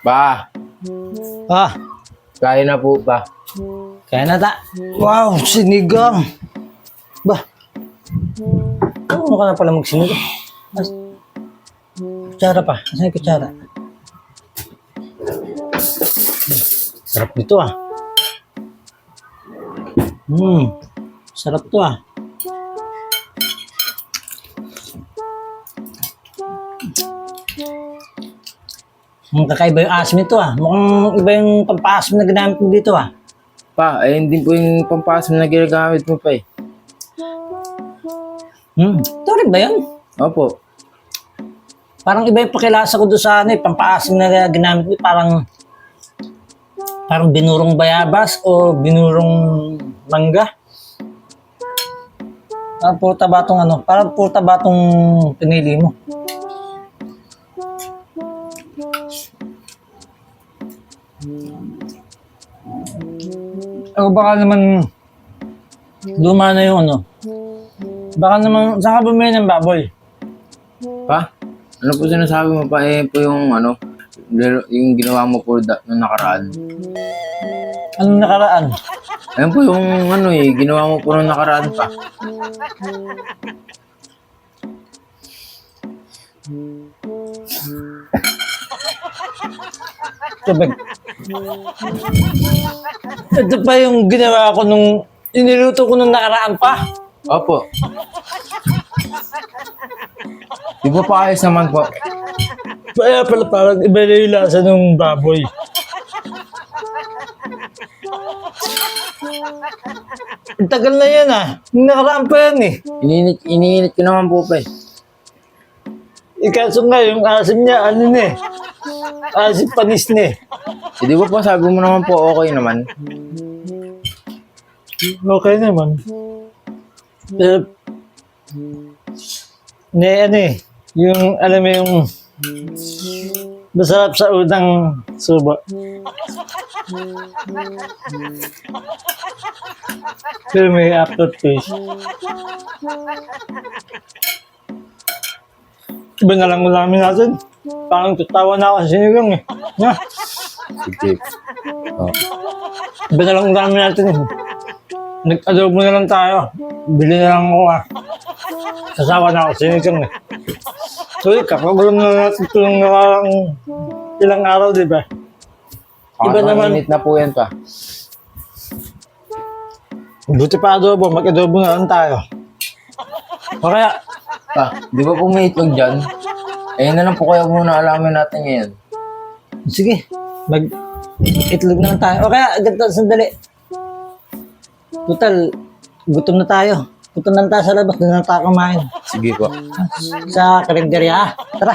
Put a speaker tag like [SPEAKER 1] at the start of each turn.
[SPEAKER 1] Pa,
[SPEAKER 2] Ah,
[SPEAKER 1] kaya na po pa.
[SPEAKER 2] kaya na ta. Wow, sinigang. Ba, ano ka na pala magsinigang? Kutsara pa. Saan yung kutsara? Sarap nito ah. Sarap to ah. Kakaiba yung asim nito ah. Mukhang iba yung pampaasim na ginamit mo dito ah.
[SPEAKER 1] Pa, ayun din po yung pampasim na ginagamit mo pa eh.
[SPEAKER 2] Ito rin ba yan?
[SPEAKER 1] Opo.
[SPEAKER 2] Parang iba yung pakilasa ko doon sa ano eh, pampaasim na ginamit mo. Parang binurong bayabas o binurong mangga. Parang purta batong pinili mo. O baka naman luma na yung ano. Baka naman, saan ka bumili ng baboy?
[SPEAKER 1] Pa, ano po sinasabi mo pa eh po yung ano, yung ginawa mo po nung nakaraan.
[SPEAKER 2] Anong nakaraan?
[SPEAKER 1] Ayun po yung ano eh, ginawa mo po nung nakaraan pa.
[SPEAKER 2] Sabag. Ito pa yung ginawa ko nung iniluto ko nung nakaraan pa.
[SPEAKER 1] Opo. Di ba pa ayos naman po?
[SPEAKER 2] Kaya pala parang iba na yung lasa ng baboy. Ang tagal na yan ah. Nung nakaraan pa yan eh.
[SPEAKER 1] Iniinit ko naman po pa eh.
[SPEAKER 2] Ikaso nga yung asim niya, ano na eh. Asim panis na eh.
[SPEAKER 1] Eh, di ba po sabi mo naman po okay naman?
[SPEAKER 2] Okay naman. Pero, ano eh. Yung, alam mo yung masarap sa unang subo. Pero may aftertaste. Iba na lang ulamin natin. Parang tatawa na ako sa sinigang eh. Yeah.
[SPEAKER 1] Sige. Oh.
[SPEAKER 2] Iba na lang ulamin natin eh. Nag-adobo na lang tayo. Bili na lang ako ah. Sasawa na ako sa sinigang eh. So, kakagulam na natin ito ng ilang araw, di ba? Iba naman.
[SPEAKER 1] Init na po yan pa.
[SPEAKER 2] Buti pa adobo, mag-adobo na lang tayo. O kaya,
[SPEAKER 1] Pa, di ba po may itlog dyan? Ayun na lang po kaya muna alamin natin ngayon.
[SPEAKER 2] sige, mag-itlog na lang tayo. O kaya, ganito, sandali. Total, gutom na tayo. Gutom na tayo sa labas, doon na tayo kumain.
[SPEAKER 1] Sige po.
[SPEAKER 2] Sa karinderya, tara.